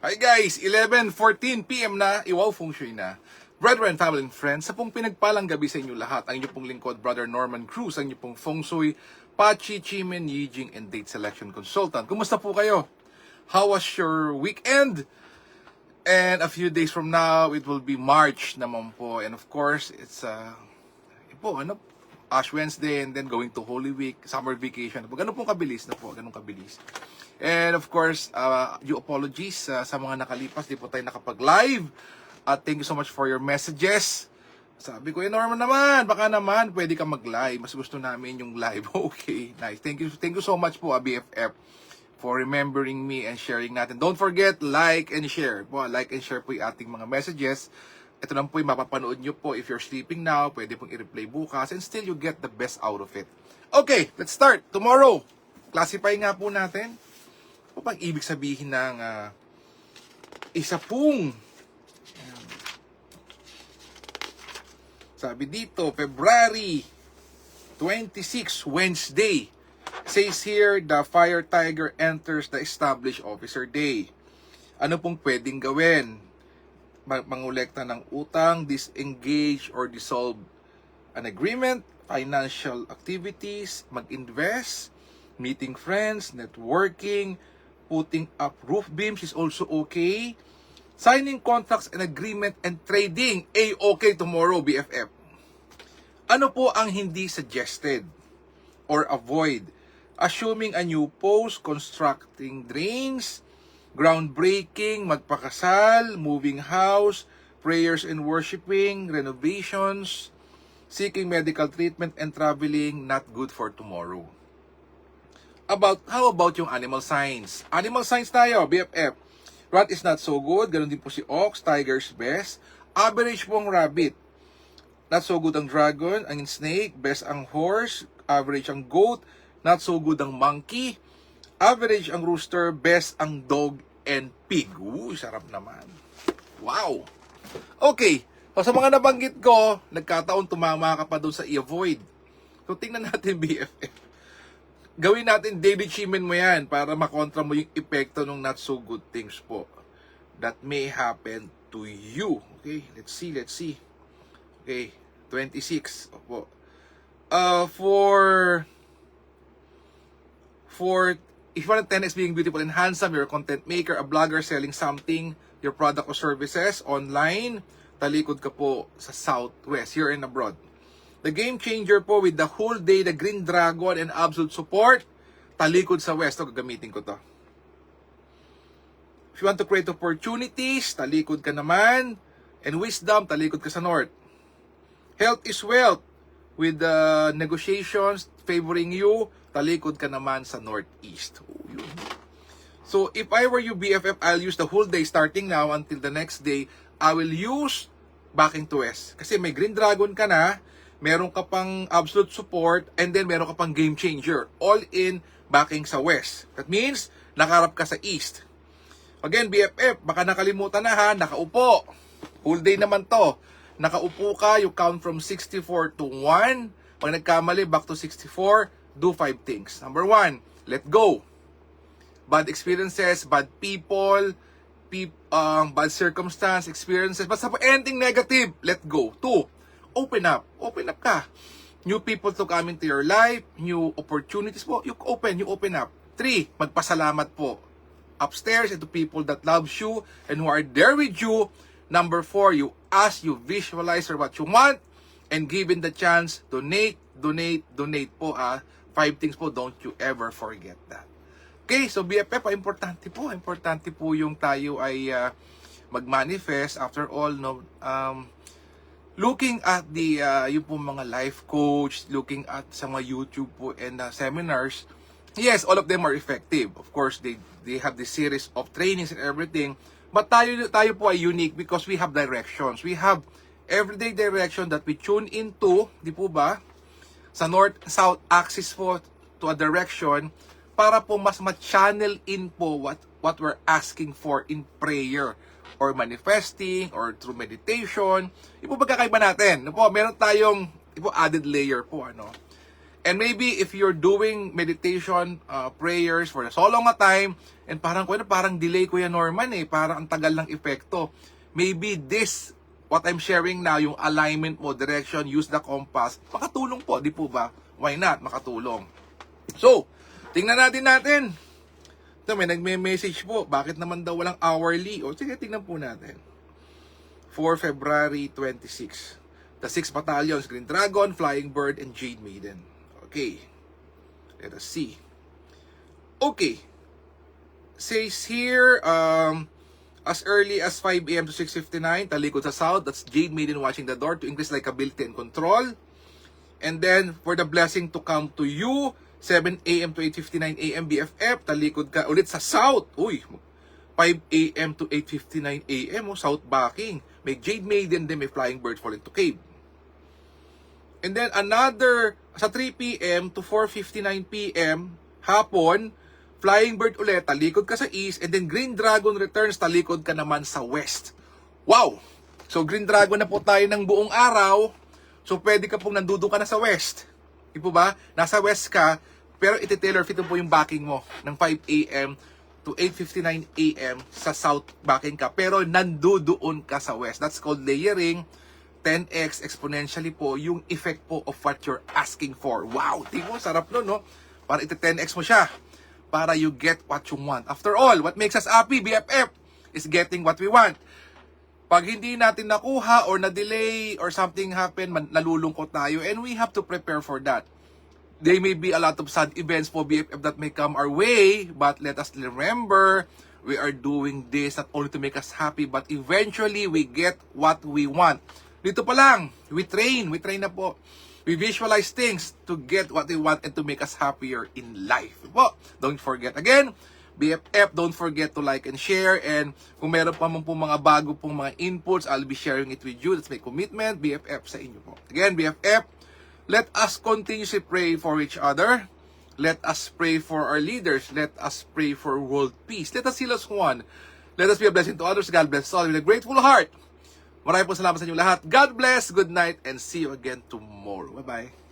Hi guys, 11:14 PM na, Iwaw Feng Shui na. Brethren, family and friends, sa pong pinagpalang gabi sa inyo lahat, ang inyo pong lingkod, Brother Norman Cruz, ang inyo pong Feng Shui, Pachi, Chimen, Yijing, and Date Selection Consultant. Kumusta po kayo? How was your weekend? And a few days from now, it will be March naman po. And of course, it's Ash Wednesday and then going to Holy Week, summer vacation. Ganun pong kabilis na po, ganun kabilis. And of course, due apologies sa mga nakalipas, di po tayo nakapag-live. At thank you so much for your messages. Sabi ko, Norman naman, baka naman pwede ka mag-live. Mas gusto namin yung live. Okay, nice. Thank you so much po, BFF, for remembering me and sharing natin. Don't forget, like and share. Like and share po yung ating mga messages. Ito lang po yung mapapanood nyo po. If you're sleeping now, pwede pong i-replay bukas and still you get the best out of it. Okay, let's start. Tomorrow, classify nga po natin. Ano bang ibig sabihin ng isa pong sabi dito, February 26, Wednesday. Says here, the Fire Tiger enters the Established Officer Day. Ano pong pwedeng gawin? Mangolekta ng utang, disengage or dissolve an agreement, financial activities, mag-invest, meeting friends, networking, putting up roof beams is also okay. Signing contracts and agreement and trading, okay tomorrow, BFF. Ano po ang hindi suggested or avoid? Assuming a new post, constructing drains, groundbreaking, magpakasal, moving house, prayers and worshiping, renovations, seeking medical treatment and traveling, not good for tomorrow. How about yung animal signs? Animal signs tayo, BFF. Rat is not so good. Ganun din po si Ox. Tiger's best. Average po ang rabbit. Not so good ang dragon. Ang snake. Best ang horse. Average ang goat. Not so good ang monkey. Average ang rooster. Best ang dog and pig. Sarap naman. Wow. Okay. So, sa mga nabanggit ko, nagkataon tumama ka pa doon sa i-avoid. So, tingnan natin, BFF. Gawin natin daily chimen mo yan para makontra mo yung epekto ng not so good things po that may happen to you. Okay, let's see. Okay, 26. Opo. For if you want 10x being beautiful and handsome, you're a content maker, a blogger selling something, your product or services online, talikod ka po sa Southwest, here and abroad. The game changer po with the whole day, the Green Dragon and absolute support, talikod sa West. Ito, gagamitin ko to. If you want to create opportunities, talikod ka naman. And wisdom, talikod ka sa North. Health is wealth with the negotiations favoring you, talikod ka naman sa Northeast. So, if I were you, BFF, I'll use the whole day starting now until the next day. I will use backing to West. Kasi may Green Dragon ka na, meron ka pang absolute support, and then meron ka pang game changer. All in backing sa West. That means, nakaharap ka sa East. Again, BFF, baka nakalimutan na ha, nakaupo. Whole day naman to. Nakaupo ka, you count from 64 to 1. Pag nagkamali, back to 64, do 5 things. Number 1, let go. Bad experiences, bad people, bad circumstance, experiences, basta po anything negative, let go. 2, open up ka. New people to come into your life, new opportunities po, you open up. 3, magpasalamat po. Upstairs, into people that loves you and who are there with you. Number 4, you visualize what you want, and given the chance, donate po. 5 things po, don't you ever forget that. Okay, so BFF, importante po yung tayo ay mag-manifest. After all, no, looking at the yung po mga life coach, looking at sa mga YouTube po and seminars, yes, all of them are effective. Of course, they have this series of trainings and everything. But tayo po ay unique because we have directions. We have everyday direction that we tune into, di po ba? Sa north-south axis po to a direction para po mas ma-channel in po what we're asking for in prayer or manifesting or through meditation. Ipo pagkakaiba natin. Po, meron tayong added layer po, ano. And maybe if you're doing meditation, prayers for so long a time, and parang delay Kuya Norman parang ang tagal ng epekto. Maybe this, what I'm sharing now, yung alignment mo, direction, use the compass, makatulong po, di po ba? Why not? Makatulong. So, tingnan natin. Ito, may nagme-message po, bakit naman daw walang hourly? O sige, tingnan po natin. For February 26, the 6 battalions, Green Dragon, Flying Bird, and Jade Maiden. Okay, let us see. Okay, says here, as early as 5 a.m. to 6:59, talikod sa south, that's Jade Maiden watching the door to increase likability and control. And then, for the blessing to come to you, 7 a.m. to 8:59 a.m. BFF, talikod ka ulit sa south. Uy, 5 a.m. to 8:59 a.m. South backing. May Jade Maiden, then may Flying Bird falling to cave. And then another, sa 3 p.m. to 4:59 p.m. hapon, Flying Bird ulit, talikod ka sa east, and then Green Dragon returns, talikod ka naman sa west. Wow! So Green Dragon na po tayo ng buong araw, so pwede ka pong nandudo ka na sa west. Di po ba? Nasa west ka, pero iti-tailor fit po yung backing mo ng 5 a.m. to 8:59 a.m. sa south backing ka, pero nandudoon ka sa west. That's called layering. 10x exponentially po yung effect po of what you're asking for. Wow! Tingnan mo, sarap nun, no? Para iti-10x mo siya. Para you get what you want. After all, what makes us happy, BFF, is getting what we want. Pag hindi natin nakuha or na-delay or something happen, nalulungkot tayo, and we have to prepare for that. There may be a lot of sad events for BFF that may come our way, but let us remember, we are doing this not only to make us happy, but eventually we get what we want. Dito pa lang, we train na po. We visualize things to get what we want and to make us happier in life. Well, don't forget again, BFF, don't forget to like and share. And kung meron pa po mga bago pong mga inputs, I'll be sharing it with you. That's my commitment, BFF sa inyo po. Again, BFF, let us continuously pray for each other. Let us pray for our leaders. Let us pray for world peace. Let us heal as one. Let us be a blessing to others. God bless all with a grateful heart. Maraming po salamat sa inyo lahat. God bless, good night, and see you again tomorrow. Bye-bye.